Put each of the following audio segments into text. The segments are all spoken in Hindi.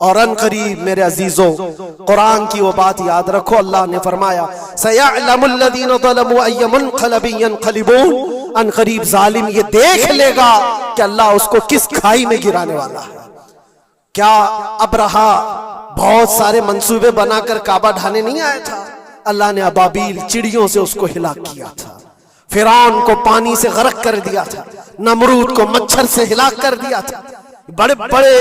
और अन करीब मेरे अजीजों, कुरान की वो बात याद रखो, अल्लाह ने फरमाया सयअलमुल्लज़ीना ज़लमू अय्य मुनक़लबिन यनक़लिबून, अन करीब जालिम ये देख लेगा कि अल्लाह उसको किस खाई में गिराने वाला है। क्या अबरहा बहुत सारे मंसूबे बनाकर काबा ढाने नहीं आया था? अल्लाह ने अबाबील चिड़ियों से उसको हिलाक किया था, फिरौन को पानी से गर्क कर दिया था, नमरूद को मच्छर से हिलाक कर दिया था। बड़े बड़े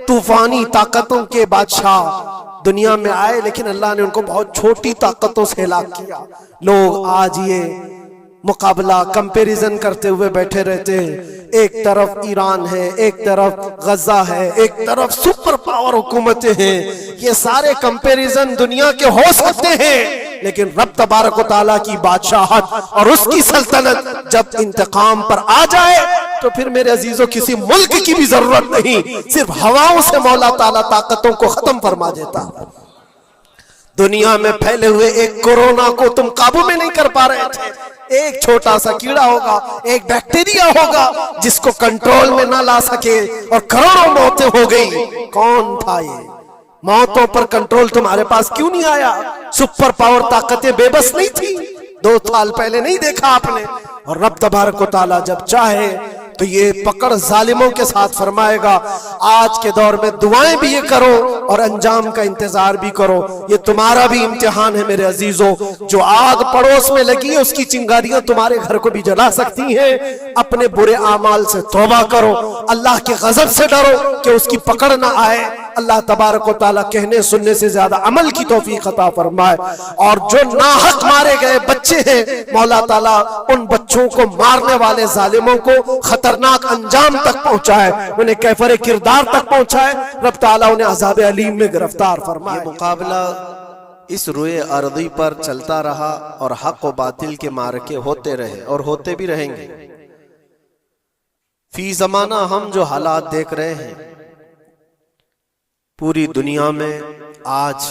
तूफानी ताकतों के बादशाह दुनिया में आए, लेकिन अल्लाह ने उनको बहुत छोटी ताकतों से हिलाक किया। लोग आज ये मुकाबला कंपैरिजन करते हुए बैठे रहते हैं, एक तरफ ईरान है, एक तरफ गजा है, एक तरफ सुपर पावर हुकूमतें हैं। ये सारे कंपैरिजन दुनिया के हो सकते हैं, लेकिन रब तबारक व तआला की बादशाहत और उसकी सल्तनत जब इंतकाम पर आ जाए तो फिर मेरे अजीजों किसी मुल्क की भी जरूरत नहीं, सिर्फ हवाओं से मौला ताला ताकतों को खत्म फरमा देता। दुनिया में फैले हुए एक कोरोना को तुम काबू में नहीं कर पा रहे थे। एक छोटा सा कीड़ा होगा, एक बैक्टीरिया होगा जिसको कंट्रोल में ना ला सके और करोड़ों मौतें हो गई। कौन था ये? मौतों पर कंट्रोल तुम्हारे पास क्यों नहीं आया? सुपर पावर ताकतें बेबस नहीं थी? 2 साल पहले नहीं देखा आपने? और रब तबारक व तआला जब चाहे तो ये पकड़ जालिमों के साथ फरमाएगा। आज के दौर में दुआएं भी ये करो और अंजाम का इंतजार भी करो। ये तुम्हारा भी इम्तिहान है मेरे अजीजों। जो आग पड़ोस में लगी है उसकी चिंगारियां तुम्हारे घर को भी जला सकती हैं। अपने बुरे आमाल से तौबा करो, अल्लाह के गजब से डरो कि उसकी पकड़ ना आए। अल्लाह तबारक व तआला कहने सुनने से ज्यादा अमल की तौफीक अता फरमाए। और जो नाहक मारे गए बच्चे हैं, मौला ताला उन बच्चों को मारने वाले जालिमों को खतरनाक अंजाम तक पहुंचाए, उन्हें कैफरे किरदार तक पहुंचाए। रब ताला उन्हें अज़ाब अलीम में गिरफ्तार फरमाए। मुकाबला इस रुए अर्दी पर चलता रहा और हक व बातिल के मारके होते रहे और होते भी रहेंगे। फी जमाना हम जो हालात देख रहे हैं पूरी दुनिया में, आज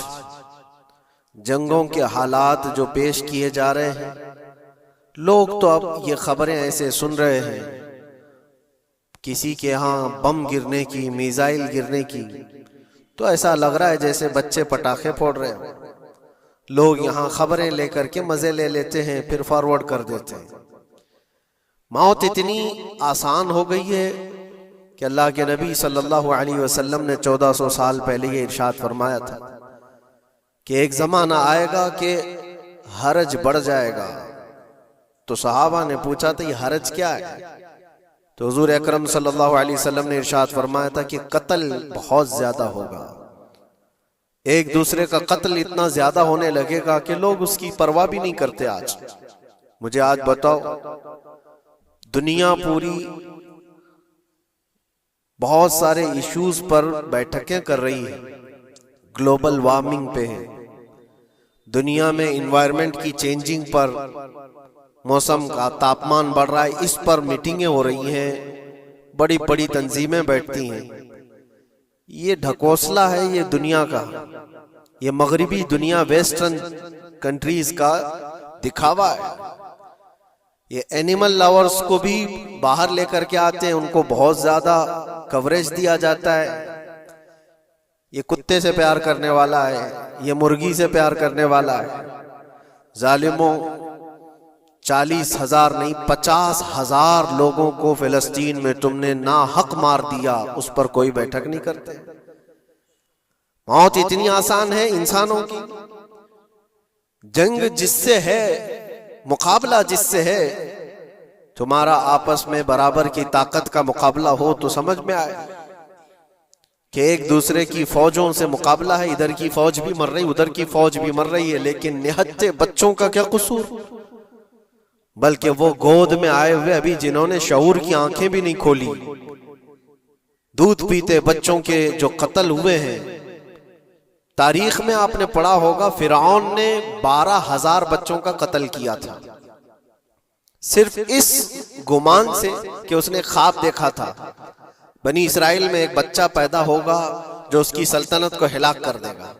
जंगों के हालात जो पेश किए जा रहे हैं, लोग तो अब ये खबरें ऐसे सुन रहे हैं किसी के यहाँ बम गिरने की, मिसाइल गिरने की, तो ऐसा लग रहा है जैसे बच्चे पटाखे फोड़ रहे हैं। लोग यहाँ खबरें लेकर के मजे ले लेते हैं, फिर फॉरवर्ड कर देते हैं। मौत इतनी आसान हो गई है कि अल्लाह के नबी सल्लल्लाहु अलैहि वसल्लम ने 1400 साल पहले ये इरशाद फरमाया था कि एक जमाना आएगा कि हरज बढ़ जाएगा। तो सहाबा ने पूछा था ये हरज क्या है? तो हुजूर अकरम सल्लल्लाहु अलैहि वसल्लम ने इरशाद फरमाया था कि कत्ल बहुत ज्यादा होगा। एक दूसरे का कत्ल इतना ज्यादा होने लगेगा कि लोग उसकी परवाह भी नहीं करते। आज मुझे आज बताओ, दुनिया पूरी बहुत सारे इश्यूज पर बैठकें कर रही है, ग्लोबल वार्मिंग पे है, दुनिया में इन्वायरमेंट की चेंजिंग पर, मौसम का तापमान बढ़ रहा है, इस पर मीटिंगें हो रही हैं, बड़ी बड़ी तंजीमें बैठती हैं। ये ढकोसला है ये दुनिया का, ये मगरिबी दुनिया, वेस्टर्न कंट्रीज का दिखावा है। ये एनिमल लवर्स को भी बाहर लेकर के आते हैं, उनको बहुत ज्यादा कवरेज दिया जाता है। ये कुत्ते से प्यार करने वाला है, ये मुर्गी से प्यार करने वाला है। जालिमों, 40,000 नहीं 50,000 लोगों को फिलिस्तीन में तुमने ना हक मार दिया, उस पर कोई बैठक नहीं करते। मौत इतनी आसान है इंसानों की। जंग जिससे है, मुकाबला जिससे है, तुम्हारा आपस में बराबर की ताकत का मुकाबला हो तो समझ में आए कि एक दूसरे की फौजों से मुकाबला है। इधर की फौज भी मर रही, उधर की फौज भी मर रही है, लेकिन निहत्ते बच्चों का क्या कसूर? बल्कि वो गोद में आए हुए अभी जिन्होंने शऊर की आंखें भी नहीं खोली, दूध पीते बच्चों के जो कत्ल हुए हैं। तारीख में आपने पढ़ा होगा फिरौन ने 12,000 बच्चों का कत्ल किया था, सिर्फ इस गुमान से कि उसने ख्वाब देखा था बनी इसराइल में एक बच्चा पैदा होगा जो उसकी सल्तनत को हिलाक कर देगा।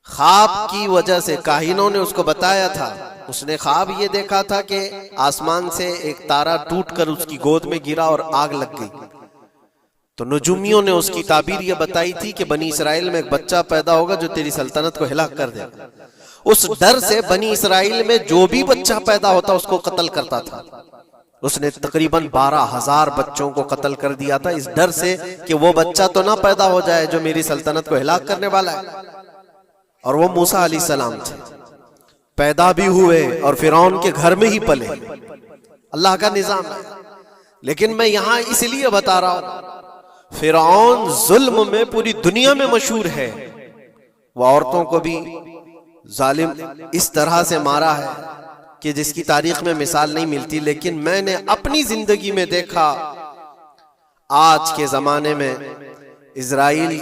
ख्वाब की वजह से काहिनों ने उसको बताया था, उसने ख्वाब ये देखा था कि आसमान से एक तारा टूटकर उसकी गोद में गिरा और आग लग गई। तो नजूमियों ने उसकी ताबीर यह बताई थी कि बनी इसराइल में एक बच्चा पैदा होगा जो तेरी सल्तनत को हिलाक कर देगा। उस डर से बनी इसराइल में जो भी बच्चा पैदा होता उसको कत्ल करता था। उसने तकरीबन 12,000 बच्चों को कत्ल कर दिया था, इस डर से कि वो बच्चा तो ना पैदा हो जाए जो मेरी सल्तनत को हिलाक करने वाला है। और वो मूसा अलैहिस्सलाम थे, पैदा भी हुए और फिरौन के घर में ही पले। अल्लाह का निजाम है। लेकिन मैं यहां इसलिए बता रहा हूं, फिरौन जुल्म में पूरी दुनिया में मशहूर है। वह औरतों को भी जालिम इस तरह से मारा है कि जिसकी तारीख में मिसाल नहीं मिलती। लेकिन मैंने अपनी जिंदगी में देखा, आज के जमाने में इजराइल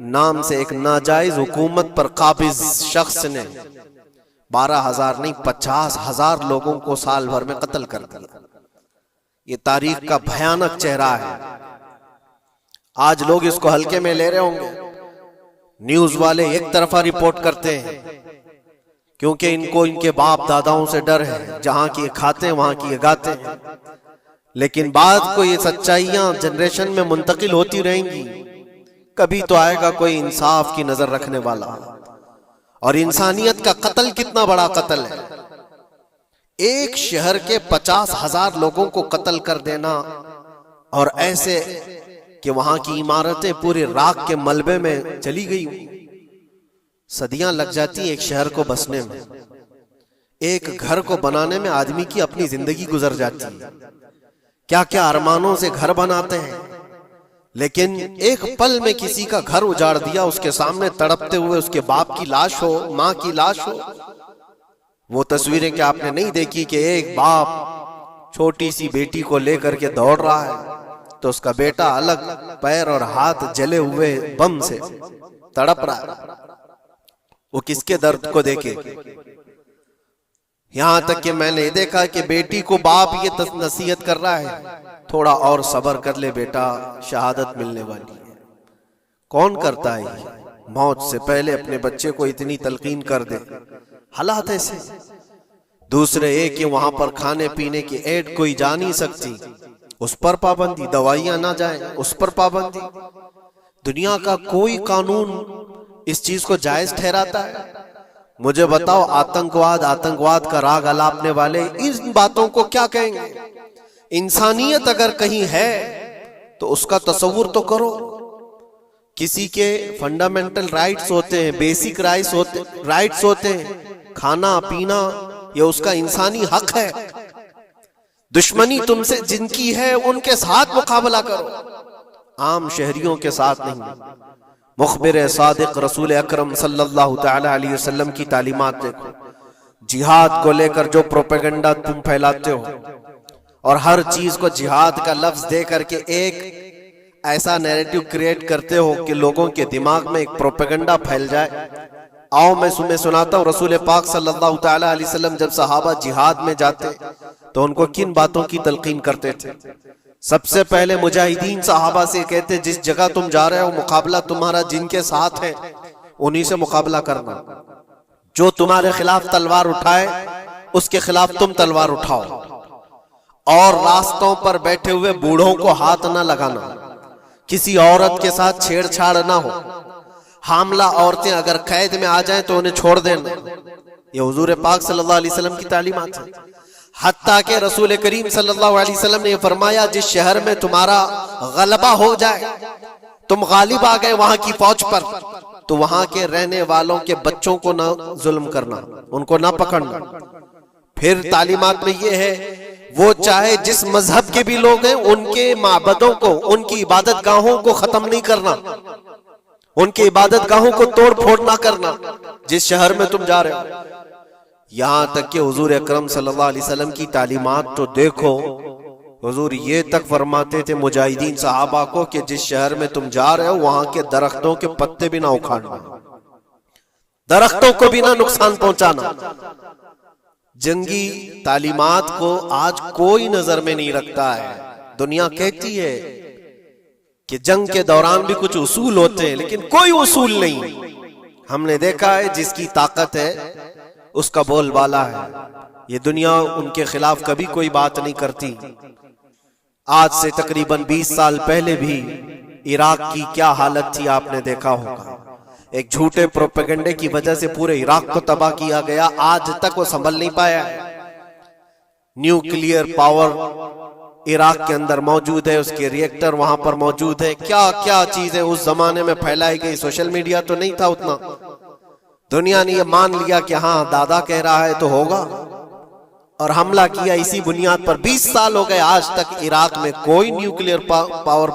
नाम से एक नाजायज हुकूमत पर काबिज शख्स ने 12,000 नहीं 50,000 लोगों को साल भर में कत्ल कर दिया। ये तारीख का भयानक चेहरा है। आज लोग इसको हल्के में ले रहे होंगे, न्यूज वाले एक तरफा रिपोर्ट करते हैं क्योंकि इनको इनके बाप दादाओं से डर है, जहां की ये खाते हैं वहां की ये गाते हैं। लेकिन बाद को ये सच्चाइयां जनरेशन में मुंतकिल होती रहेंगी। कभी तो आएगा कोई इंसाफ की नजर रखने वाला। और इंसानियत का कत्ल कितना बड़ा कत्ल है। एक शहर के 50,000 लोगों को कत्ल कर देना, और ऐसे कि वहां की इमारतें पूरे राख के मलबे में चली गई। सदियां लग जाती एक शहर को बसने में, एक घर को बनाने में आदमी की अपनी जिंदगी गुजर जाती है। क्या क्या अरमानों से घर बनाते हैं, लेकिन एक पल में किसी का घर उजाड़ दिया, उसके सामने तड़पते हुए उसके बाप की लाश हो, मां की लाश हो। वो तस्वीरें क्या आपने नहीं देखी कि एक बाप छोटी सी बेटी को लेकर के दौड़ रहा है, तो उसका बेटा अलग पैर और हाथ जले हुए बम से तड़प रहा है। वो किसके दर्द को देखे। यहां तक कि मैंने देखा कि बेटी को बाप ये नसीहत कर रहा है, थोड़ा और सब्र कर ले बेटा, शहादत मिलने वाली है। कौन करता है मौत से पहले अपने बच्चे को इतनी तलकीन कर दे। हालात ऐसे। दूसरे एक कि वहां पर खाने पीने की ऐड कोई जा नहीं सकती, उस पर पाबंदी। दवाइयां ना जाए, उस पर पाबंदी। दुनिया का कोई कानून इस चीज को जायज ठहराता है? मुझे बताओ, आतंकवाद का राग अलापने वाले इन बातों को क्या कहेंगे? इंसानियत अगर कहीं है तो उसका तस्वुर तो करो। किसी के फंडामेंटल राइट्स होते हैं, बेसिक राइट्स होते हैं, खाना पीना, ये उसका इंसानी हक है। दुश्मनी तुमसे जिनकी है उनके साथ मुकाबला करो, आम शहरियों के साथ नहीं। मुखबिर सादिक रसूल अकरम सल्लल्लाहु तआला अलैहि वसल्लम की तालीमात देखो। जिहाद को लेकर जो प्रोपेगेंडा तुम फैलाते हो, और हर चीज को जिहाद का लफ्ज दे करके एक ऐसा नैरेटिव क्रिएट करते हो कि लोगों के दिमाग में एक प्रोपेगेंडा फैल जाए। आओ मैं तुम्हें सुनाता हूँ, रसूल पाक सल्लल्लाहु तआला अलैहि वसल्लम जब सहाबा जिहाद में जाते तो उनको किन बातों की तलकीन करते थे। सबसे पहले मुजाहिदीन सहाबा से कहते, जिस जगह तुम जा रहे हो मुकाबला तुम्हारा जिनके साथ है उन्हीं से मुकाबला करना। जो तुम्हारे खिलाफ तलवार उठाए उसके खिलाफ तुम तलवार उठाओ। और रास्तों पर बैठे हुए बूढ़ों को हाथ ना लगाना, किसी औरत के साथ छेड़छाड़ ना हो। हामला औरतें अगर कैद में आ जाएं तो उन्हें छोड़ देना। ये हुजूर पाक सल्लल्लाहु अलैहि वसल्लम की तालीमात है। हत्ता के रसूल करीम सल्लल्लाहु अलैहि वसल्लम ने फरमाया, जिस शहर में तुम्हारा गलबा हो जाए, तुम गालिब आ गए वहां की फौज पर, तो वहां के रहने वालों के बच्चों को ना जुल्म करना, उनको ना पकड़ना। फिर तालीमात में ये है, वो चाहे जिस मजहब के भी लोग हैं उनके माबदों को, उनकी इबादत गाहों को खत्म नहीं करना, उनकी इबादत गाहों को तोड़ फोड़ ना करना जिस शहर में तुम जा रहे हो। यहां तक कि हुजूर अकरम सल्लल्लाहु अलैहि वसल्लम की तालीमात तो देखो, हुजूर ये तक फरमाते थे मुजाहिदीन सहाबा को कि जिस शहर में तुम जा रहे हो वहां के दरख्तों के पत्ते भी ना उखाड़ना, दरख्तों को भी ना नुकसान पहुंचाना। जंगी तालीमात को आज कोई नजर में नहीं रखता है। दुनिया कहती है कि जंग के दौरान भी कुछ उसूल होते हैं, लेकिन कोई उसूल नहीं। हमने देखा है जिसकी ताकत है उसका बोलबाला है। ये दुनिया उनके खिलाफ कभी कोई बात नहीं करती। आज से तकरीबन 20 साल पहले भी इराक की क्या हालत थी आपने देखा होगा। एक झूठे प्रोपेगेंडे की वजह से पूरे इराक को तबाह किया गया, आज तक वो संभल नहीं पाया है। न्यूक्लियर पावर इराक के अंदर मौजूद है, उसके रिएक्टर वहां पर मौजूद है, क्या क्या चीजें उस जमाने में फैलाई गई। सोशल मीडिया तो नहीं था उतना, दुनिया ने ये मान लिया कि हाँ दादा कह रहा है तो होगा, और हमला किया इसी बुनियाद पर। 20 साल हो गए, आज तक इराक में कोई न्यूक्लियर पावर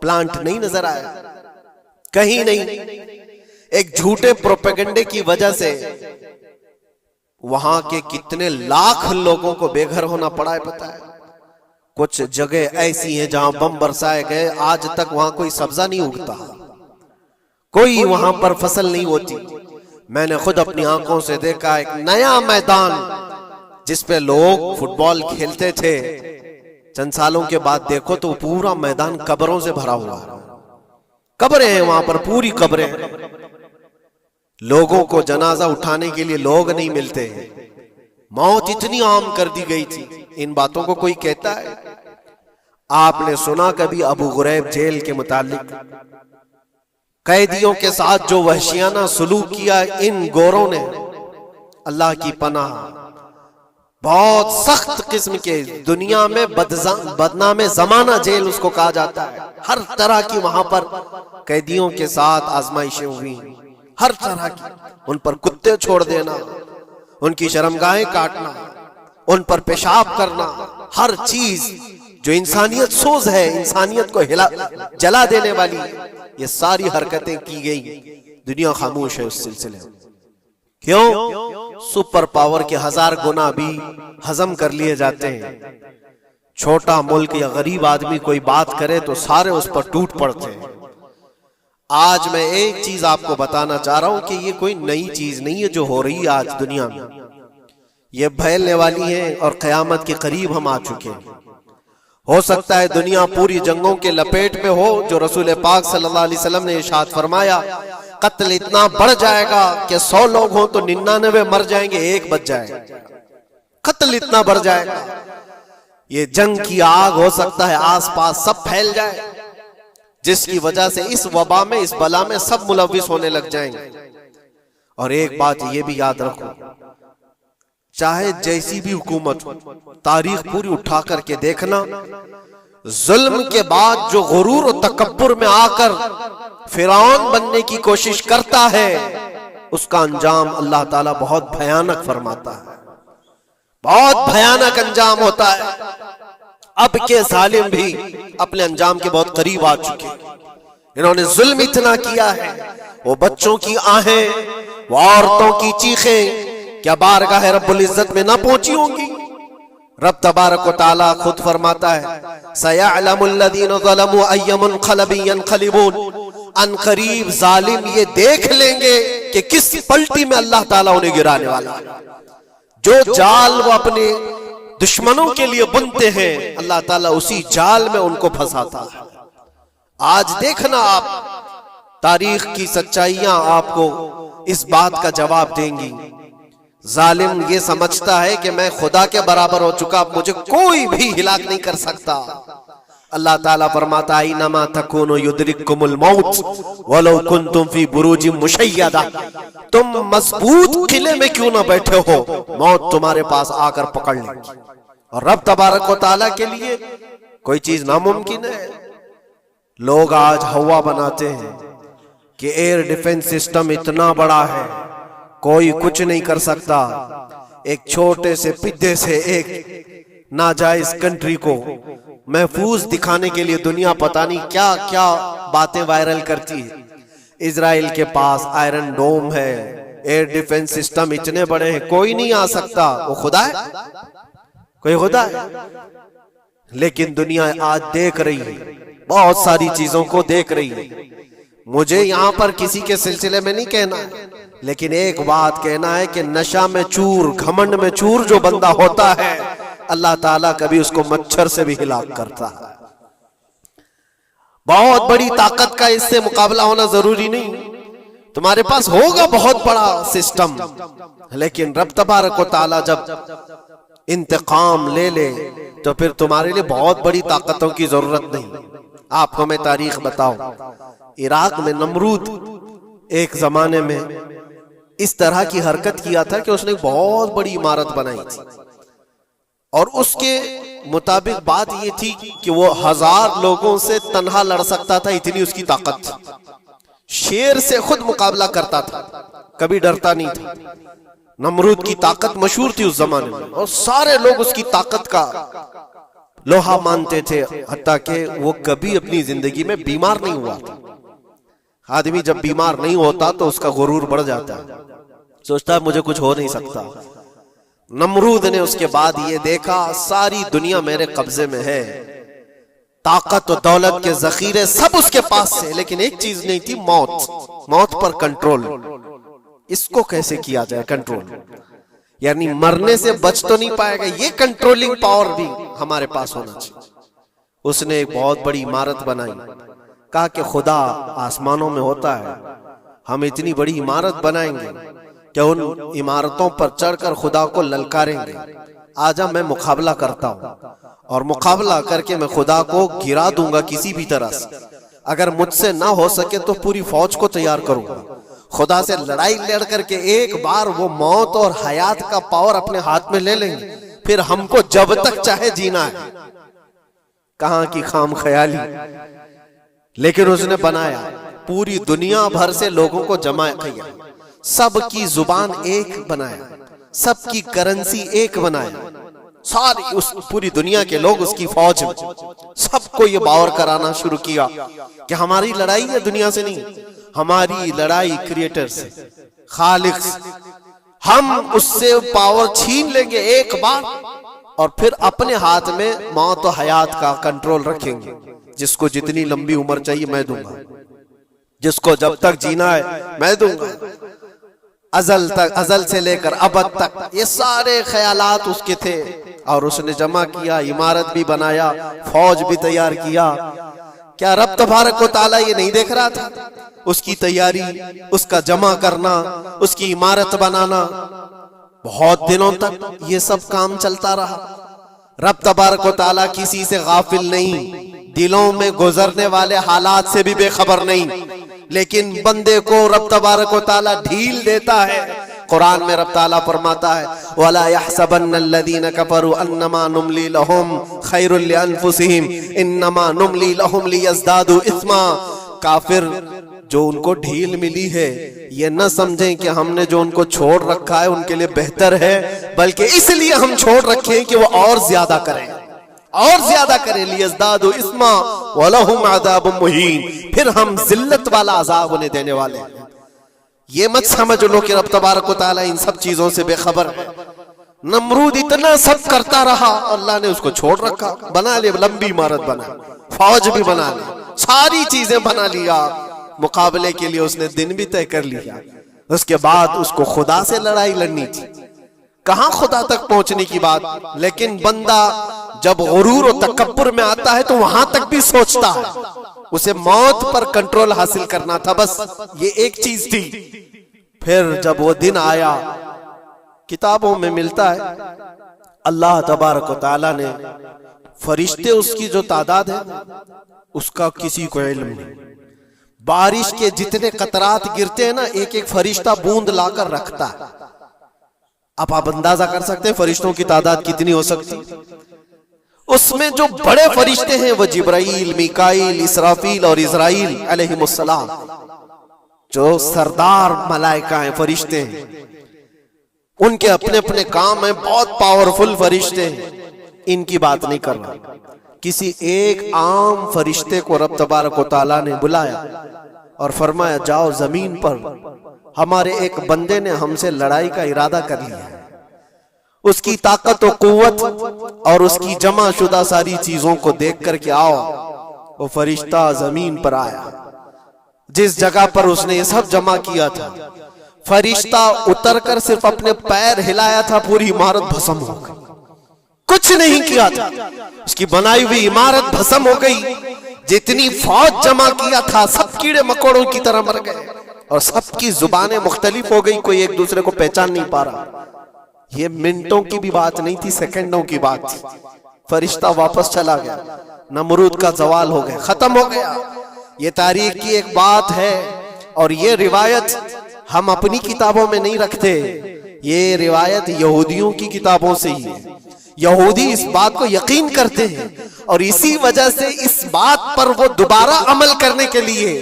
प्लांट नहीं नजर आया, कहीं नहीं। एक झूठे प्रोपेगेंडे की वजह से वहां के कितने लाख लोगों को बेघर होना पड़ा है पता है। कुछ जगह ऐसी हैं जहां बम बरसाए गए, आज तक वहां कोई सब्जा नहीं उगता, कोई वहां पर फसल नहीं होती। मैंने खुद अपनी आंखों से देखा एक नया मैदान जिसपे लोग फुटबॉल खेलते थे, चंद सालों के बाद देखो तो पूरा मैदान कब्रों से भरा हुआ है। कब्रें हैं वहां पर, पूरी कब्रें हैं। लोगों को जनाजा उठाने के लिए लोग नहीं मिलते। मौत इतनी आम कर दी गई थी, इन बातों को कोई कहता है? आपने सुना कभी अबू गुरैब जेल के मुतालिक? कैदियों के साथ जो वहशियाना सलूक किया इन गोरों ने, अल्लाह की पनाह, बहुत सख्त किस्म के, दुनिया में बदनामे जमाना जेल उसको कहा जाता है। हर तरह की वहां पर कैदियों के साथ आजमाइशें हुई, हर तरह की। उन पर कुत्ते छोड़ देना, उनकी शर्मगाहें काटना, उन पर पेशाब करना, हर चीज जो इंसानियत सोज है, इंसानियत को जला देने वाली, ये सारी हरकतें की गई। दुनिया खामोश है उस सिलसिले में। क्यों? सुपर पावर के 1000 गुना भी हजम कर लिए जाते हैं। छोटा मुल्क या गरीब आदमी कोई बात करे तो सारे उस पर टूट पड़ते हैं। आज मैं एक चीज आपको बताना चाह रहा हूं कि ये कोई नई चीज नहीं है जो हो रही है आज दुनिया में, ये फैलने वाली है और कयामत के करीब हम आ चुके हैं। हो सकता है दुनिया पूरी जंगों के लपेट में हो, जो रसूल पाक सल्लल्लाहु अलैहि वसल्लम ने इरशाद फरमाया, कत्ल इतना बढ़ जाएगा कि 100 लोग हों तो 99 मर जाएंगे, एक बच जाएगा। कत्ल इतना बढ़ जाएगा, ये जंग की आग हो सकता है आसपास सब फैल जाए, जिसकी वजह से इस वबा में, इस बला में सब मुलविस होने लग जाएंगे। और एक बात ये भी याद रखो, चाहे जैसी भी हुकूमत हो, तारीख पूरी उठा करके देखना, जुल्म के बाद जो गुरूर और तकब्बुर में आकर फिरौन बनने की कोशिश करता है, उसका अंजाम अल्लाह ताला बहुत भयानक फरमाता है, बहुत भयानक अंजाम होता है। अब के जालिम भी अपने अंजाम के बहुत करीब आ चुके, इन्होंने जुल्म इतना किया है, वो बच्चों की आहें, वो औरतों की चीखें क्या बारगाह रब्बुल इज्जत में ना पहुंची होंगी? रब तबारक व तआला खुद फरमाता है, सयअलमुल लदीन ज़लमू अय्य मुनक़लबिन यनक़लिबून, अनक़रीब जालिम ये देख लेंगे कि किस पलटी में अल्लाह ताला उन्हें गिराने वाला है। जो जाल वो अपने दुश्मनों के लिए बुनते हैं, अल्लाह ताला उसी जाल में उनको फंसाता है। आज देखना आप, तारीख की सच्चाइयां आपको इस बात का जवाब देंगी। जालिम ये समझता है कि मैं खुदा के बराबर हो चुका, मुझे कोई भी हिलाक नहीं कर सकता। अल्लाह ताला फरमाता है, इन्नमा तकुनु युद्रिकुमुल मौत वलौ कुंतुम फी बुरूजिम मुशय्यदा, तुम मजबूत किले में क्यों ना बैठे हो, मौत तुम्हारे पास आकर पकड़ लेगी। और रब तबारक व तआला के लिए कोई चीज नामुमकिन है। लोग आज हवा बनाते हैं कि एयर डिफेंस सिस्टम इतना बड़ा है, कोई कुछ नहीं कर सकता। एक छोटे से पिद्दे से एक नाजायज कंट्री को महफूज दिखाने के लिए दुनिया पता नहीं क्या क्या बातें वायरल करती है। इजराइल के पास आयरन डोम है, एयर डिफेंस सिस्टम इतने बड़े हैं, कोई नहीं आ सकता। वो खुदा है? कोई खुदा है? लेकिन दुनिया आज देख रही है, बहुत सारी चीजों को देख रही है। मुझे यहां पर किसी के सिलसिले में नहीं कहना है, लेकिन एक बात कहना है कि नशा में चूर, घमंड में चूर जो बंदा होता है, अल्लाह ताला कभी उसको मच्छर से भी हिलाक करता है। बहुत बड़ी ताकत का इससे मुकाबला होना जरूरी नहीं, तुम्हारे पास होगा बहुत बड़ा सिस्टम, लेकिन रब तबारक व तआला जब इंतकाम ले ले तो फिर तुम्हारे लिए बहुत बड़ी ताकतों की जरूरत नहीं। आप हमें तारीख बताओ। इराक में नमरूद एक जमाने में इस तरह की हरकत किया था कि उसने बहुत बड़ी इमारत बनाई थी और उसके मुताबिक बात ये थी कि वो 1000 लोगों से तन्हा लड़ सकता था, इतनी उसकी ताकत थी। शेर से खुद मुकाबला करता था, कभी डरता नहीं था। नमरूद की ताकत मशहूर थी उस जमाने में और सारे लोग उसकी ताकत का लोहा मानते थे, हत्ता कि वो कभी अपनी जिंदगी में बीमार नहीं हुआ था। आदमी जब बीमार नहीं होता तो उसका गुरूर बढ़ जाता है, सोचता है मुझे कुछ हो नहीं सकता। नमरूद ने उसके बाद ये देखा सारी दुनिया मेरे कब्जे में है, ताकत और दौलत के जखीरे सब उसके पास से, लेकिन एक चीज नहीं थी, मौत। मौत पर कंट्रोल। इसको कैसे किया जाए कंट्रोल, यानी मरने से बच तो नहीं पाएगा, ये कंट्रोलिंग पावर भी हमारे पास होना चाहिए। उसने एक बहुत बड़ी इमारत बनाई, कहा कि खुदा आसमानों में होता है, हम इतनी बड़ी इमारत बनाएंगे कि उन इमारतों पर चढ़कर खुदा को ललकारेंगे, आजा मैं मुकाबला करता हूं और मुकाबला करके मैं खुदा को गिरा दूंगा किसी भी तरह से। अगर मुझसे ना हो सके तो पूरी फौज को तैयार करूंगा। खुदा से लड़ाई लड़ करके एक बार वो मौत और हयात का पावर अपने हाथ में ले लेंगे, फिर हमको जब तक चाहे जीना है। कहां की खाम ख्याली, लेकिन उसने बनाया, पूरी दुनिया भर से लोगों को जमा किया, सबकी जुबान एक बनाया, सबकी करेंसी एक बनाया, सारी उस पूरी दुनिया के लोग उसकी फौज में। सबको ये बावर कराना शुरू किया कि हमारी लड़ाई है दुनिया से नहीं, हमारी लड़ाई क्रिएटर से, खालिक से। हम उससे पावर छीन लेंगे एक बार और फिर अपने हाथ में मौत और हयात का कंट्रोल रखेंगे। जिसको जितनी लंबी उम्र चाहिए मैं दूंगा, जिसको जब तक जीना है मैं दूंगा, अजल तक, अजल से लेकर अबद तक। ये सारे ख्यालात उसके थे और उसने जमा किया, इमारत भी बनाया, फौज भी तैयार किया। क्या रब तबारक व तआला ये नहीं देख रहा था? उसकी तैयारी, उसका जमा करना, उसकी इमारत बनाना, बहुत दिनों तक ये सब काम चलता रहा। रब तबारक व तआला किसी से गाफिल नहीं, दिलों में गुजरने वाले हालात से भी बेखबर नहीं, लेकिन बंदे को रब तबारक व तआला ढील देता है। कुरान में रब ताला फरमाता है, वला यहसबन्नल्लज़ीना कफरू अन्नमा नुमली लहुम खैरुल लिअन्फुसिहिम इन्नमा नुमली लहुम लियज़दादू इस्मा। काफिर जो उनको ढील मिली है, ये न समझें कि हमने जो उनको छोड़ रखा है उनके लिए बेहतर है, बल्कि इसलिए हम छोड़ रखे हैं कि वो और ज्यादा करें, और ज्यादा करें। लियज़दादू इस्मा वलहुम अज़ाबुम मुहीन, फिर हम जिल्लत वाला अजाब उन्हें देने वाले हैं। ये मत समझ लो कि रब तबारक व तआला इन सब चीजों से बेखबर है। नमरूद इतना सब करता रहा, अल्लाह ने उसको छोड़ रखा। बना ले, लंबी इमारत बना, फौज भी बना ली, सारी चीजें बना लिया। मुकाबले के लिए उसने दिन भी तय कर लिया। उसके बाद उसको खुदा से लड़ाई लड़नी थी, कहां खुदा तक पहुंचने की बात। लेकिन बंदा जब गुरूर और तकब्बुर में आता है तो वहां तक भी सोचता है, उसे मौत पर कंट्रोल हासिल करना था, बस ये एक चीज थी। फिर जब वो दिन आया, किताबों में मिलता है अल्लाह तबारक व तआला ने फरिश्ते, उसकी जो तादाद है उसका किसी को इल्म नहीं। बारिश के जितने कतरात गिरते हैं ना, एक एक फरिश्ता बूंद लाकर रखता है। अब आप अंदाजा कर सकते हैं फरिश्तों की तादाद कितनी हो सकती। उसमें जो बड़े फरिश्ते हैं वो जिब्राइल, मीकाईल, इसराफील और इज़राइल अलैहिमुस्सलाम, जो सरदार मलाइका हैं, फरिश्ते हैं, उनके अपने अपने काम हैं, बहुत पावरफुल फरिश्ते हैं। इनकी बात नहीं कर रहा, किसी एक आम फरिश्ते को रब तबारक व तआला ने बुलाया और फरमाया, जाओ जमीन पर हमारे एक बंदे ने हमसे लड़ाई का इरादा कर लिया है। उसकी ताकत और कुव्वत और उसकी जमा शुदा सारी चीजों को देख करके आओ। वो फरिश्ता जमीन पर आया, जिस जगह पर उसने ये सब जमा किया था। फरिश्ता उतरकर सिर्फ अपने पैर हिलाया था, पूरी इमारत भस्म हो गई। कुछ नहीं किया था, उसकी बनाई हुई इमारत भस्म हो गई। जितनी फौज जमा किया था सब कीड़े मकोड़ों की तरह मर गए और सबकी जुबानें मुख्तलिफ हो गई, कोई एक दूसरे को पहचान नहीं पा रहा। ये मिनटों की भी बात नहीं थी, सेकंडों की बात थी। फरिश्ता वापस चला गया, नमरूद का जवाल हो गया, खत्म हो गया। ये तारीख की एक बात है और ये रिवायत हम अपनी किताबों में नहीं रखते, ये रिवायत यहूदियों की किताबों से ही है। यहूदी इस बात को यकीन करते हैं और इसी वजह से इस बात पर वो दोबारा अमल करने के लिए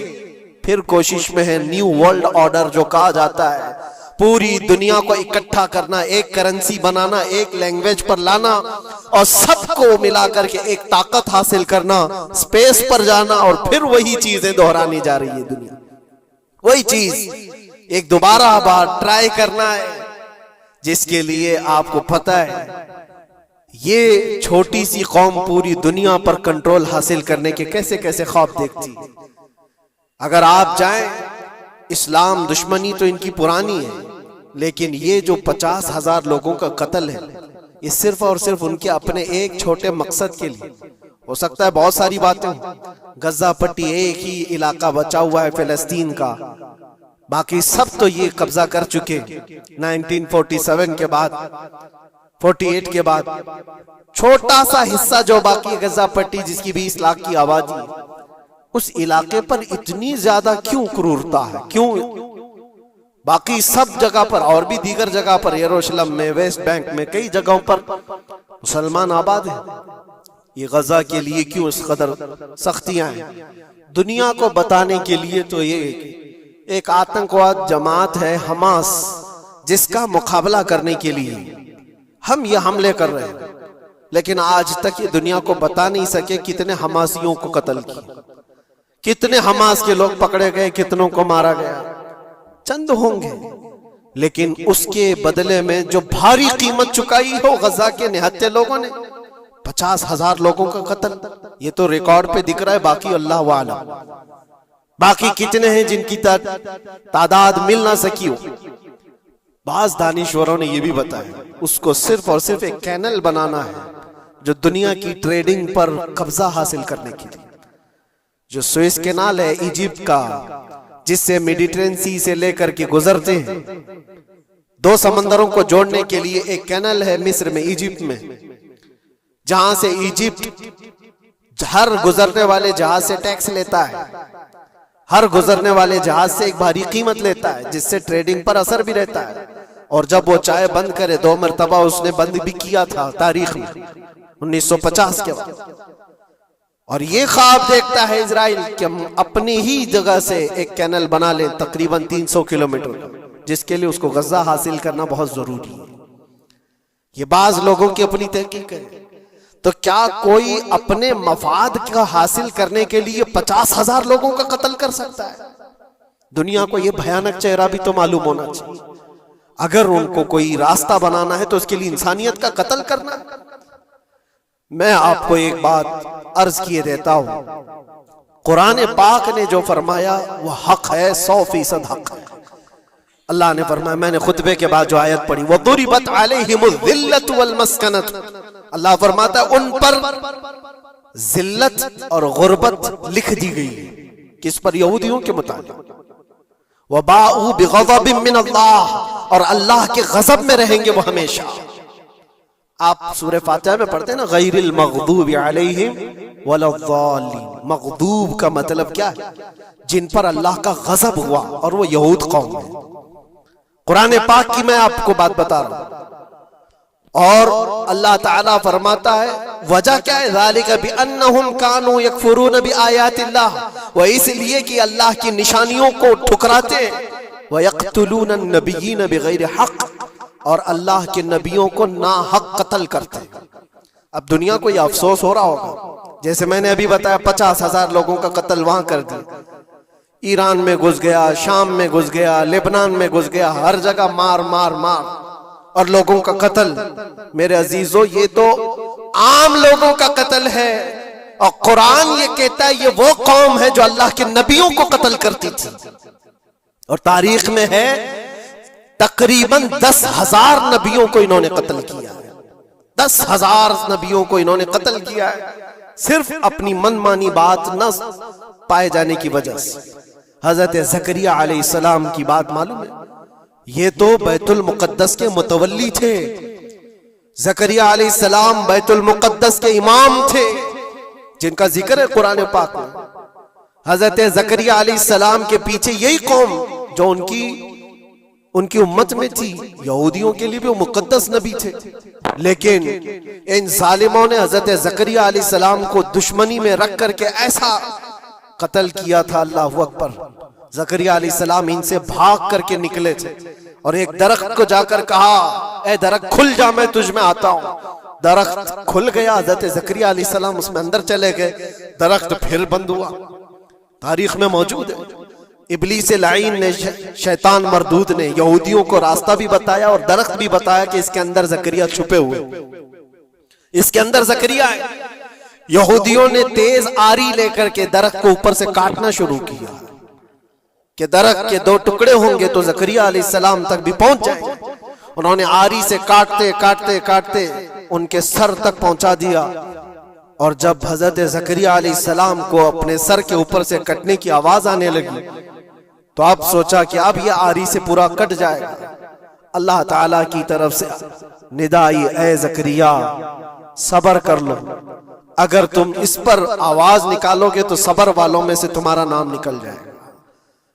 फिर कोशिश में है। न्यू वर्ल्ड ऑर्डर जो कहा जाता है, पूरी दुनिया को इकट्ठा करना, एक करेंसी बनाना, एक लैंग्वेज पर लाना और सबको मिला करके एक ताकत हासिल करना, स्पेस पर जाना और फिर वही चीजें दोहरानी जा रही है दुनिया। वही चीज एक दोबारा बार ट्राई करना है, जिसके लिए आपको पता है ये छोटी सी कौम पूरी दुनिया पर कंट्रोल हासिल करने के कैसे कैसे ख्वाब देखती है। अगर आप जाएं, इस्लाम दुश्मनी तो इनकी पुरानी है, लेकिन ये जो 50,000 लोगों का कत्ल है, ये सिर्फ और सिर्फ उनके अपने एक छोटे मकसद के लिए। हो सकता है बहुत सारी बातें हो, गजा पट्टी एक ही इलाका बचा हुआ है फिलिस्तीन का, बाकी सब तो ये कब्जा कर चुके 1947 के बाद, 48 के बाद। छोटा सा हिस्सा जो बाकी गजा पट्टी जिसकी 20 लाख की आबादी, उस इलाके पर इतनी ज्यादा क्यों क्रूरता है, क्यों? बाकी सब जगह पर और भी दीगर जगह पर, यरूशलेम में, वेस्ट बैंक में, कई जगहों पर मुसलमान आबाद हैं। ये गजा के लिए क्यों इस कदर सख्तियां हैं? दुनिया को बताने के लिए तो ये एक आतंकवाद जमात है हमास, जिसका मुकाबला करने के लिए हम ये हमले कर रहे हैं, लेकिन आज तक ये दुनिया को बता नहीं सके कितने हमासियों को कत्ल किया, कितने हमास के लोग पकड़े गए, कितनों को मारा गया। चंद होंगे, लेकिन उसके बदले में जो भारी कीमत चुकाई हो गजा के निहत्थे लोगों ने, 50,000 लोगों का कत्ल, ये तो रिकॉर्ड पे दिख रहा है। बाकी अल्लाह वाला, बाकी कितने हैं जिनकी तादाद मिल ना सकी हो। बाज दानिश्वरों ने यह भी बताया उसको सिर्फ और सिर्फ एक कैनल बनाना है जो दुनिया की ट्रेडिंग पर कब्जा हासिल करने के लिए। जो सुएज कैनाल है इजिप्ट का, जिससे मेडिटेरेनियन सी से लेकर के गुजरते हैं, 2 समंदरों को जोड़ने के लिए एक कैनल है मिस्र में, इजिप्ट में, जहां से इजिप्ट हर गुजरने वाले जहाज से टैक्स लेता है, हर गुजरने वाले जहाज से एक भारी कीमत लेता है, जिससे ट्रेडिंग पर असर भी रहता है। और जब वो चाहे बंद करे, 2 मरतबा उसने बंद भी किया था तारीख में 1950 के बाद। और ये ख्वाब देखता है इजराइल कि हम अपनी ही जगह से एक कैनल बना ले तकरीबन 300 किलोमीटर, जिसके लिए उसको गजा हासिल करना बहुत जरूरी है। ये बाज लोगों की अपनी तहकीक है। तो क्या कोई अपने मफाद का हासिल करने के लिए 50,000 लोगों का कत्ल कर सकता है? दुनिया को यह भयानक चेहरा भी तो मालूम होना चाहिए। अगर उनको कोई रास्ता बनाना है तो उसके लिए इंसानियत का कत्ल करना। मैं आपको एक बात अर्ज किए देता हूं, कुरान पाक ने जो फरमाया वह हक है, 100% हक है। अल्लाह ने फरमाया, मैंने खुतबे के बाद जो आयत पढ़ी, वो दुरिबत अलैहिमुज़्ज़िल्लत वल मस्कनत, अल्लाह फरमाता है उन पर जिल्लत और गुर्बत लिख दी गई। किस पर? यहूदियों के मुताबिक। वबाउ बिग़ज़बिन मिन अल्लाह, और अल्लाह के गजब में रहेंगे वो हमेशा। आप सूरह फातिहा में पढ़ते हैं ना, गैरिल मग़दूबि अलैहिम वलद्दालिन। मग़दूब का मतलब क्या है? जिन पर अल्लाह का गजब हुआ, और वो यहूद कौम है। कुरान पाक की मैं आपको बात बता रहा हूं। और अल्लाह ताला फरमाता है वजह क्या है, ज़ालिका बिअन्नहुम कानू यकफुरून बिआयातिल्लाह, वह इसलिए कि अल्लाह की निशानियों को ठुकराते, व यक़्तुलून अन्नबिय्यीन बिग़ैरि हक़, और अल्लाह के नबियों को ना हक कत्ल करते। अब दुनिया को यह अफसोस हो रहा होगा, जैसे मैंने अभी बताया 50,000 लोगों का कत्ल वहां कर दिया, ईरान में घुस गया, शाम में घुस गया, लेबनान में घुस गया, हर जगह मार मार मार और लोगों का कत्ल। मेरे अजीजों, ये तो आम लोगों का कत्ल है, और कुरान ये कहता है ये वो कौम है जो अल्लाह के नबियों को कत्ल करती थी। और तारीख में है तकरीबन 10,000 नबियों को इन्होंने कत्ल किया है। 10,000 नबियों को इन्होंने कत्ल किया है, सिर्फ अपनी मनमानी बात न पाए जाने की वजह से। हजरत ज़करिया अलैहिस्सलाम की बात मालूम है, ये तो बैतुल मुक़द्दस के मुतवल्ली थे। ज़करिया अलैहिस्सलाम बैतुल मुक़द्दस के इमाम थे, जिनका जिक्र है कुरान पाक में। हजरत जकरिया अलैहिस्सलाम के पीछे यही कौम जो उनकी उम्मत में थी, यहूदियों के लिए भी वो मुकद्दस नबी थे, लेकिन इन जालिमों ने हजरत जकरिया अलैहिस्सलाम को दुश्मनी में रख करके ऐसा कत्ल किया था। अल्लाह अकबर। जकरिया अलैहिस्सलाम इनसे भाग करके निकले थे और एक दरख्त को जाकर कहा, ए दरख्त खुल जा, मैं तुझ में आता हूं। दरख्त खुल गया, हजरत जकरिया अलैहिस्सलाम उसमें अंदर चले गए, दरख्त फिर बंद हुआ। तारीख में मौजूद है। इब्लीस लाइन ने, शैतान मरदूद ने यहूदियों को रास्ता भी बताया और दरख्त भी बताया कि इसके अंदर जकरिया छुपे हुए, इसके अंदर जकरिया है। यहूदियों ने तेज आरी लेकर के दरख्त को ऊपर से काटना शुरू किया कि दरख्त के दो टुकड़े होंगे तो जकरिया अलैहिस्सलाम तक भी पहुंच जाएंगे। उन्होंने आरी से काटते काटते काटते उनके सर तक पहुंचा दिया। और जब हजरत जकरिया अलैहिस्सलाम को अपने सर के ऊपर से कटने की आवाज आने लगी तो आप सोचा कि अब यह आरी से पूरा कट जाएगा। अल्लाह ताला की तरफ से निदा आई, ए जकरिया सबर कर लो, अगर तुम इस पर आवाज निकालोगे तो सबर वालों में से तुम्हारा नाम निकल जाएगा।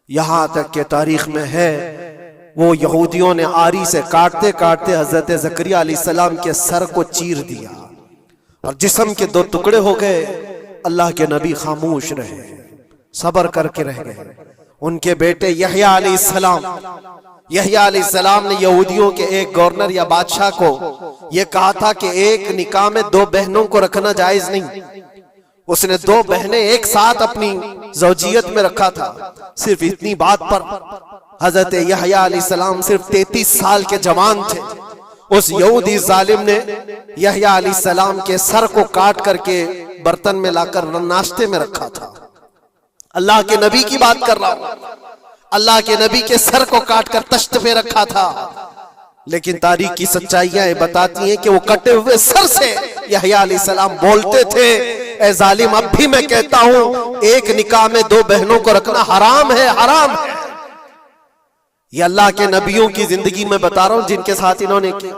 यहां तक के तारीख में है वो यहूदियों ने आरी से काटते काटते हजरत जकरिया अलैहिस्सलाम के सर को चीर दिया और जिस्म के दो टुकड़े हो गए। अल्लाह के नबी खामोश रहे, सबर करके रह गए। उनके बेटे यहया अलैहिस्सलाम ने यहूदियों के एक गवर्नर या बादशाह को यह कहा था कि एक निकाह में दो बहनों को रखना जायज नहीं। उसने दो बहनें एक साथ अपनी ज़ौजियत में रखा था। सिर्फ इतनी बात पर हजरत यहया अलैहिस्सलाम सिर्फ 33 साल के जवान थे। उस यहूदी जालिम ने यहया अलैहिस्सलाम के सर को काट करके बर्तन में लाकर नाश्ते में रखा था। अल्लाह के नबी की बात कर रहा हूं। अल्लाह के नबी के सर को काट कर तश्त पे रखा था। लेकिन तारीख की सच्चाइयां बताती हैं कि वो कटे हुए सर से यहया अलैहिस्सलाम बोलते थे, ए जालिम, अब भी मैं कहता हूं एक निकाह में दो बहनों को रखना हराम है, हराम है। ये अल्लाह के नबियों की जिंदगी में बता रहा हूं जिनके साथ इन्होंने की।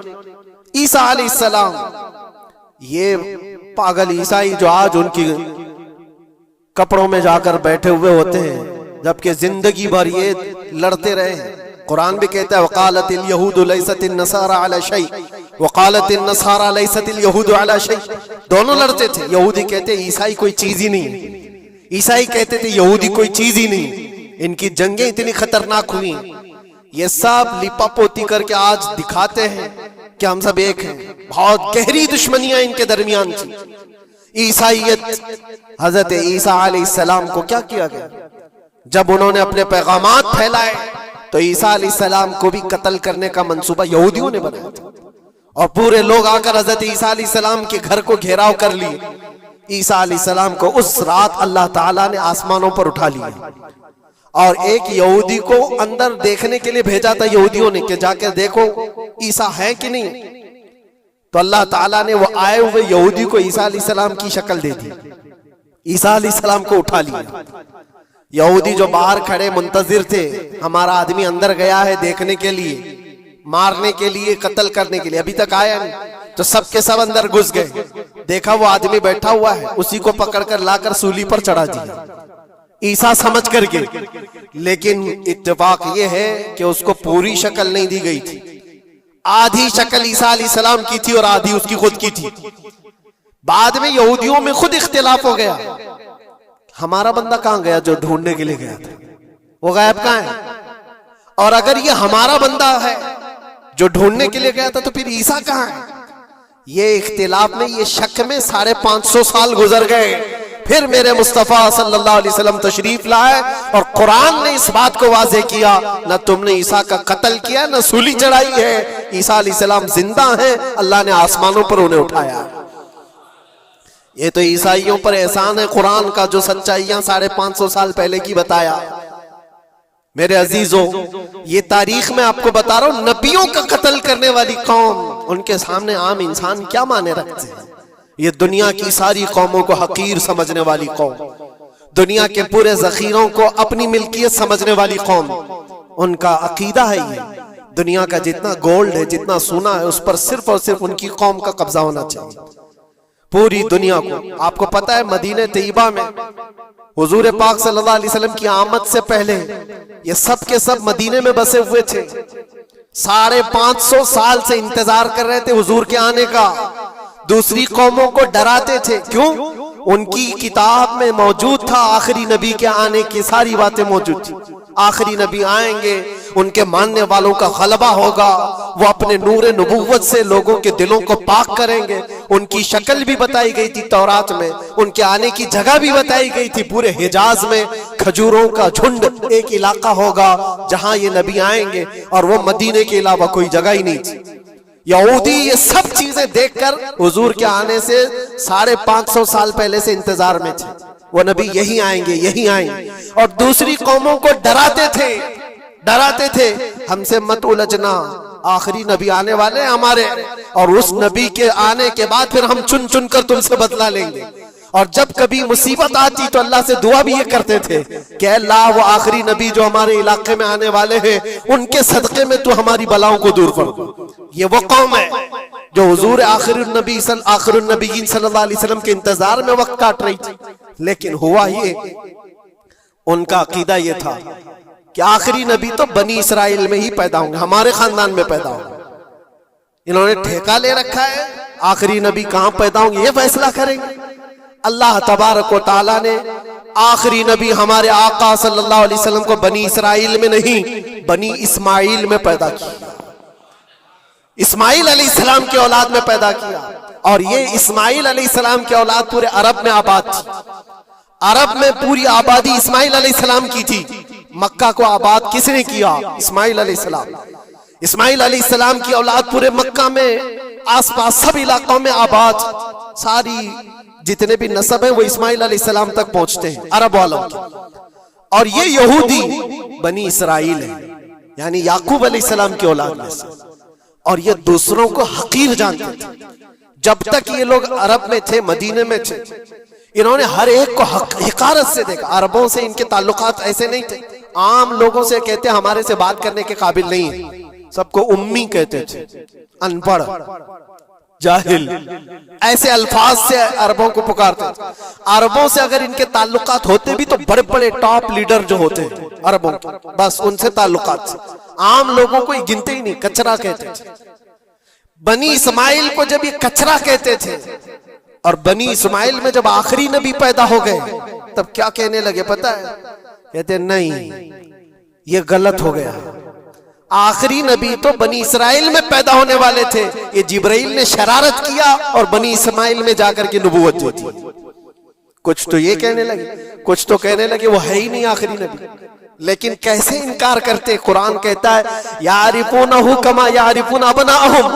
ईसा अलैहिस्सलाम, ये पागल ईसाई जो आज उनकी कपड़ों में जाकर बैठे हुए होते हैं, जबकि जिंदगी भर ये लड़ते रहे हैं। कुरान भी कहता है वकालतिल यहूदु लैसतिन नसारा अला शै वकालतिन नसारा लैसतिल यहूदु अला शै। दोनों लड़ते थे। यहूदी कहते ईसाई कोई चीज ही नहीं, ईसाई कहते थे यहूदी कोई चीज ही नहीं। इनकी जंगें इतनी खतरनाक हुई, ये सब लिपापोती करके आज दिखाते हैं कि हम सब एक हैं। बहुत गहरी दुश्मनियां इनके दरमियान थी। ईसाइयत, हजरत ईसा अलैहिस्सलाम को क्या किया गया? जब उन्होंने अपने पैगामात फैलाए तो ईसा अलैहिस्सलाम को भी कत्ल करने का मंसूबा यहूदियों ने बनाया था और पूरे लोग आकर हजरत ईसा अलैहिस्सलाम के घर को घेराव कर लिए। ईसा अलैहिस्सलाम को उस रात अल्लाह ताला ने आसमानों पर उठा लिया और एक यहूदी को अंदर देखने के लिए भेजा था यहूदियों ने कि जाकर देखो ईसा है कि नहीं। तो अल्लाह ताला ने वो आए हुए यहूदी को ईसा अलैहिस्सलाम की शक्ल दे दी। ईसा अलैहिस्सलाम को उठा लिया। यहूदी जो बाहर खड़े मुंतजिर थे, हमारा आदमी अंदर गया है देखने के लिए, मारने के लिए, कत्ल करने के लिए, अभी तक आया नहीं। तो सबके सब अंदर घुस गए। देखा वो आदमी बैठा हुआ है, उसी को पकड़कर लाकर सूली पर चढ़ा दिया ईसा समझ करके। लेकिन इत्तेफाक ये है कि उसको पूरी शक्ल नहीं दी गई थी। आधी शक्ल ईसा अलैहिस्सलाम की थी और आधी उसकी खुद की थी। बाद में यहूदियों में खुद इख्तिलाफ हो गया, हमारा बंदा कहां गया जो ढूंढने के लिए गया था, वो गायब कहां है? और अगर ये हमारा बंदा है जो ढूंढने के लिए गया था तो फिर ईसा कहां है? ये इख्तिलाफ में, ये शक में 550 साल गुजर गए। फिर मेरे मुस्तफा सल्लल्लाहु अलैहि वसल्लम तशरीफ लाए और कुरान ने इस बात को वाज़ेह किया, न तुमने ईसा का कत्ल किया, न सूली चढ़ाई है। ईसा अलैहिस्सलाम जिंदा है, अल्लाह ने आसमानों पर उन्हें उठाया। ये तो ईसाइयों पर एहसान है कुरान का, जो सच्चाइयां 550 साल पहले की बताया। मेरे अजीजों, ये तारीख में आपको बता रहा हूं, नबियों का कत्ल करने वाली कौम, उनके सामने आम इंसान क्या माने रखते हैं। ये दुनिया की सारी कौमों को हकीर समझने वाली कौम, दुनिया के पूरे जखीरों को अपनी मिल्कियत समझने वाली कौम, उनका अकीदा है ये दुनिया का जितना गोल्ड है, जितना सोना है, उस पर सिर्फ और सिर्फ उनकी कौम का कब्जा होना चाहिए। पूरी दुनिया को। आपको पता है मदीने तैयबा में हुजूर पाक सल्लल्लाहु अलैहि वसल्लम की आमद से पहले ये सब के सब मदीने में बसे हुए थे। 550 साल से इंतजार कर रहे थे हुजूर के आने का। दूसरी कौमों को डराते थे, क्यों? उनकी किताब में मौजूद था आखिरी नबी के आने की सारी बातें मौजूद थी। आखिरी नबी आएंगे, उनके मानने वालों का गलबा होगा, वो अपने नूरे नबुव्वत से लोगों के दिलों को पाक करेंगे। उनकी शक्ल भी बताई गई थी तौरात में, उनके आने की जगह भी बताई गई थी। पूरे हिजाज में खजूरों का झुंड एक इलाका होगा जहां ये नबी आएंगे, और वो मदीने के अलावा कोई जगह ही नहीं थी। यहूदी ये सब चीजें देखकर हुजूर के आने से 550 साल पहले से इंतजार में थे, वो नबी यही आएंगे, यही आएंगे। और दूसरी कौमों को डराते थे, हमसे मत उलझना, आखिरी नबी आने वाले हैं हमारे, और उस नबी के आने के बाद फिर हम चुन चुन कर तुमसे बदला लेंगे। और जब कभी मुसीबत आती तो अल्लाह से दुआ भी ये करते थे कि अल्लाह वो आखिरी नबी जो हमारे इलाके में आने वाले हैं, उनके सदक़े में तू हमारी बलाओं को दूर कर। ये वो कौम है जो हुजूर आखिरुन नबीयीन सल्लल्लाहु अलैहि वसल्लम के इंतजार में वक्त काट रही थी। लेकिन हुआ ये, उनका अकीदा ये था कि आखिरी नबी तो बनी इसराइल में ही पैदा होंगे, हमारे खानदान में पैदा होंगे। इन्होंने ठेका ले रखा है आखिरी नबी कहां पैदा होंगे ये फैसला करेंगे। अल्लाह तबारक व तआला ने आखिरी नबी हमारे आका सल्लल्लाहु अलैहि वसल्लम को बनी इसराइल में नहीं, बनी इस्माइल में पैदा किया। इस्माइल अलैहिस्सलाम की औलाद में पैदा किया। और ये इस्माइल अलैहिस्सलाम की औलाद पूरे अरब में आबाद थी। अरब में पूरी आबादी इस्माइल अलैहिस्सलाम की थी। मक्का को आबाद किसने किया? इस्माइल अलैहिस्सलाम। इस्माइल अलैहिस्सलाम की औलाद पूरे मक्का में आसपास सब इलाकों में आबाद, सारी जितने भी नस्ब हैं वो इस्माइल अलैहिस्सलाम तक पहुंचते हैं, अरब वालों के। और ये यहूदी बनी इसराइल है, यानी याकूब अलैहिस्सलाम की औलाद में से। और ये दूसरों को हकीर जानते थे। जब तक ये लोग अरब में थे, मदीने में थे, इन्होंने हर एक को हिकारत से देखा। अरबों से इनके ताल्लुकात ऐसे नहीं थे, आम लोगों से कहते हमारे से बात करने के काबिल नहीं है, सबको उम्मी कहते थे, अनपढ़, जाहिल, ऐसे अल्फाज से अरबों को पुकारते थे। अरबों से अगर इनके ताल्लुकात होते भी तो बड़े बड़े टॉप लीडर जो होते हैं अरबों के, बस उनसे ताल्लुकात, आम लोगों को गिनते ही नहीं, कचरा कहते थे। बनी इस्माइल को जब ये कचरा कहते थे, और बनी इस्माइल में जब आखिरी नबी पैदा हो गए तब क्या कहने लगे पता है? कहते नहीं, ये गलत हो गया। आखिरी नबी तो बनी इसराइल में पैदा होने वाले थे, ये जिब्राइल ने शरारत किया और बनी इस्माइल में जाकर के नबूवत दी थी। कुछ तो ये कहने लगे, कुछ तो कहने लगे वो है ही नहीं आखिरी नबी। लेकिन कैसे इनकार करते? कुरान कहता है यारिफूनहु कमा यारिफून अबनाअहुम,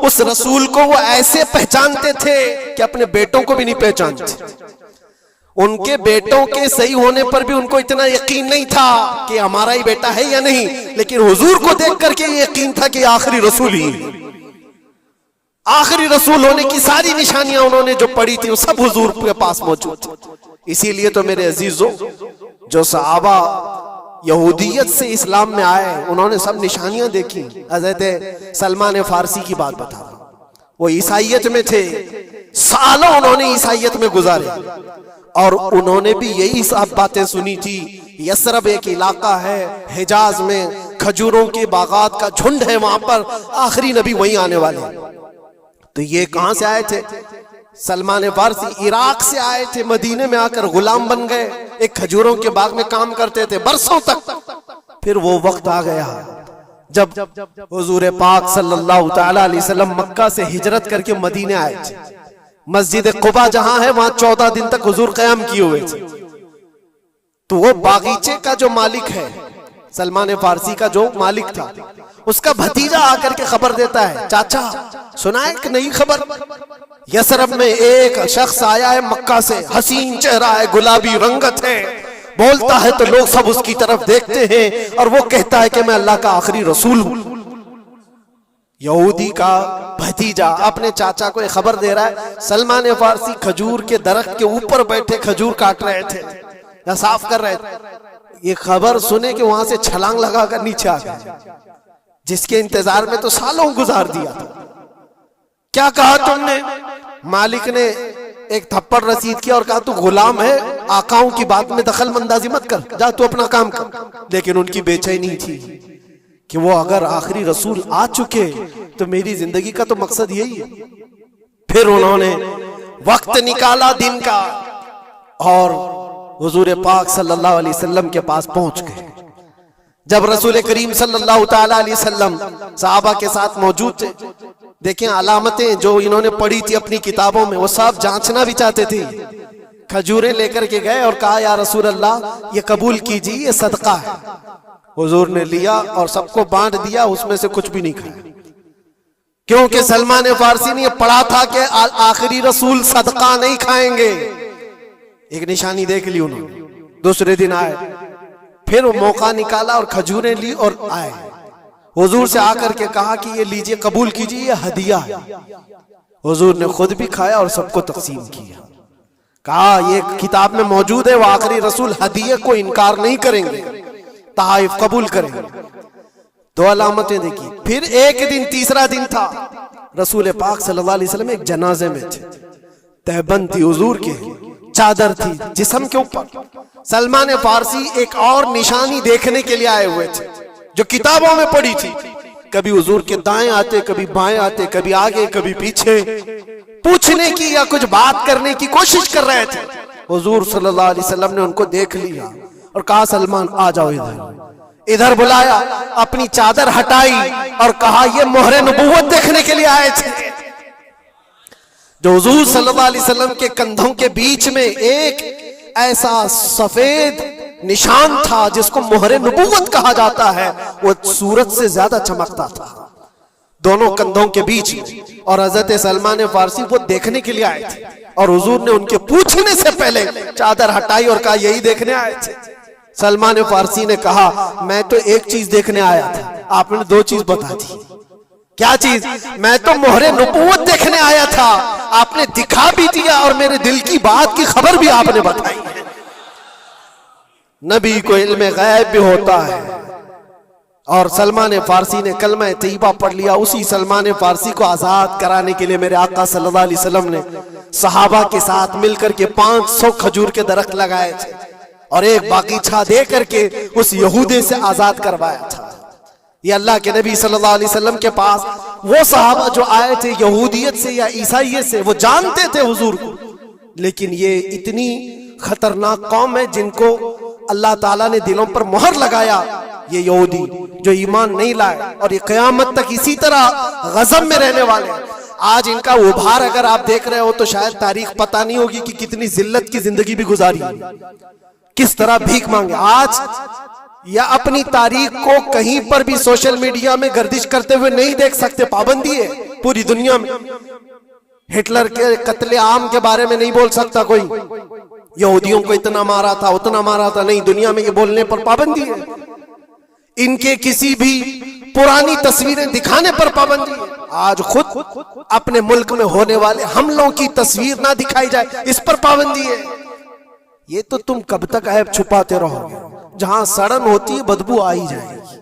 उस रसूल को वो ऐसे पहचानते थे कि अपने बेटों को भी नहीं पहचानते। उनके बेटों के सही होने पर भी उनको इतना यकीन नहीं था कि हमारा ही बेटा है या नहीं, लेकिन हुजूर को देख करके यकीन था कि आखिरी रसूल ही, आखिरी रसूल होने की सारी निशानियां उन्होंने जो पढ़ी थी वो सब हुजूर के पास मौजूद थी। इसीलिए तो मेरे अजीजों, जो सहाबा यहूदियत से इस्लाम में आए उन्होंने सब निशानियां देखी। हज़रत सलमान फारसी की बात बता रहा हूं, वो ईसाइयत में थे, सालों उन्होंने ईसाइयत में गुजारे, और उन्होंने भी यही सब बातें सुनी थी। यसरब एक इलाका है हिजाज में, खजूरों के बागात का झुंड है, वहां पर आखिरी नबी वहीं आने वाले। तो ये कहां से आए थे? सलमान फारसी इराक से आए थे, मदीने में आकर गुलाम बन गए, एक खजूरों के बाग में काम करते थे बरसों तक। फिर वो वक्त आ गया जब हुजूर पाक सल्लल्लाहु तआला अलैहि वसल्लम मक्का से हिजरत करके मदीने आए थे। मस्जिद कुबा जहां है वहां 14 दिन तक हुजूर क़याम किए हुए थे। तो वो बागीचे का जो मालिक है, सलमान फारसी का जो मालिक था, उसका भतीजा आकर के खबर देता है, चाचा सुना है कि नहीं खबर? यसरब में एक शख्स आया है मक्का से, हसीन चेहरा है, गुलाबी रंगत है, बोलता है तो लोग सब उसकी तरफ देखते हैं, और वो कहता है कि मैं अल्लाह का आखिरी रसूल हूं। यहूदी का भतीजा अपने चाचा को खबर दे रहा है। सलमान फारसी खजूर के दरख्त के ऊपर बैठे खजूर काट रहे थे या साफ कर रहे थे। ये खबर सुने कि वहां से छलांग लगाकर नीचे आ गए, जिसके इंतजार में तो सालों गुजार दिया था। क्या कहा तुमने? मालिक ने एक थप्पड़ रसीद किया और कहा तू गुलाम है, आकाओं की बात में दखल अंदाजी मत कर, जा तू अपना काम कर। लेकिन उनकी बेचैनी थी कि वो अगर आखिरी रसूल आ चुके तो मेरी जिंदगी का तो मकसद यही है। फिर उन्होंने वक्त निकाला दिन का और हुजूर पाक सल्लल्लाहु अलैहि वसल्लम के पास पहुंच गए। जब रसूल करीम सल्लल्लाहु ताला अलैहि वसल्लम सहाबा के साथ मौजूद थे, देखें अलामतें जो इन्होंने पढ़ी थी अपनी किताबों में, वो सब जांचना भी चाहते थे। खजूरें लेकर के गए और कहा या रसूल अल्लाह ये कबूल कीजिए, ये सदका है। हुजूर ने लिया और सबको बांट दिया, उसमें से कुछ भी नहीं खाया, क्योंकि सलमान फारसी ने पढ़ा था कि आखिरी रसूल सदका नहीं खाएंगे। एक निशानी देख ली उन्होंने। दूसरे दिन आए, फिर वो मौका निकाला और खजूरें ली और आए। हुजूर से आकर के कहा कि ये लीजिए, कबूल कीजिए, ये हदिया है। हुजूर ने खुद भी खाया और सबको तकसीम किया। कहा ये किताब में मौजूद है, वो आखिरी रसूल हदिये को इनकार नहीं करेंगे, तहाइफ कबूल करेंगे। दो अलामतें देखी। फिर एक दिन, तीसरा दिन था, रसूल पाक सल्लल्लाहु अलैहि वसल्लम एक जनाजे में थे। तहबंद थी हुजूर के, चादर थी जिस्म के ऊपर। सलमान फारसी एक और निशानी देखने के लिए आए हुए थे जो किताबों में पड़ी थी। कभी हुजूर के दाएं आते, कभी बाएं आते, कभी आगे कभी पीछे, पूछने की या कुछ बात करने की कोशिश कर रहे थे। हुजूर सल्लल्लाहु अलैहि वसल्लम ने उनको देख लिया और कहा सलमान आ जाओ इधर। इधर बुलाया, अपनी चादर हटाई और कहा ये मोहरे नबूवत देखने के लिए आए थे। जो हुजूर सल्लल्लाहु अलैहि वसल्लम के कंधों के बीच में एक ऐसा सफेद निशान था जिसको मोहरे नबूवत कहा जाता है, वो सूरज से ज्यादा चमकता था दोनों कंधों के बीच में। और हजरत सलमान फारसी वो देखने के लिए आए थे और हुजूर ने उनके पूछने से पहले चादर हटाई और कहा यही देखने आए थे। सलमान फारसी ने कहा मैं तो एक चीज देखने आया था, आपने दो चीज बता दी। क्या चीज? मैं तो मोहरे नबूवत देखने आया था, आपने दिखा भी दिया और मेरे दिल की बात की खबर भी आपने बताई। नबी को इल्म गैब भी होता है। और सलमान फारसी ने कलमा तैयबा पढ़ लिया। उसी सलमान फारसी को आजाद कराने के लिए मेरे आका सल्लल्लाहु अलैहि वसल्लम ने सहाबा के साथ मिलकर के 500 खजूर के दरख्त लगाए थे और एक बागीचा दे करके उस यहूदी से आजाद करवाया था। ये अल्लाह के नबी सल्लल्लाहु अलैहि वसल्लम के पास वो सहाबा जो आए थे यहूदियत से या ईसाइयत से, वो जानते थे हुजूर को, लेकिन ये इतनी खतरनाक कौम है जिनको अल्लाह ताला ने दिलों पर मोहर लगाया। ये यहूदी जो ईमान नहीं लाए और ये क़यामत तक इसी तरह गज़ब में रहने वाले हैं। आज इनका उभार अगर आप देख रहे हो तो शायद तारीख पता नहीं होगी कि कितनी जिल्लत की जिंदगी भी गुजारी, किस तरह भीख मांगे। आज या अपनी तारीख को कहीं पर भी सोशल मीडिया में गर्दिश करते हुए नहीं देख सकते, पाबंदी है पूरी दुनिया में। हिटलर के कत्ले आम के बारे में नहीं बोल सकता कोई, यहूदियों को इतना मारा था उतना मारा था, नहीं, दुनिया में ये बोलने पर पाबंदी है। इनके किसी भी पुरानी तस्वीरें दिखाने पर पाबंदी है। आज खुद अपने मुल्क में होने वाले हमलों की तस्वीर ना दिखाई जाए, इस पर पाबंदी है। ये तो तुम कब तक ऐब छुपाते रहोगे? जहां सड़न होती है बदबू आ ही जाएगी।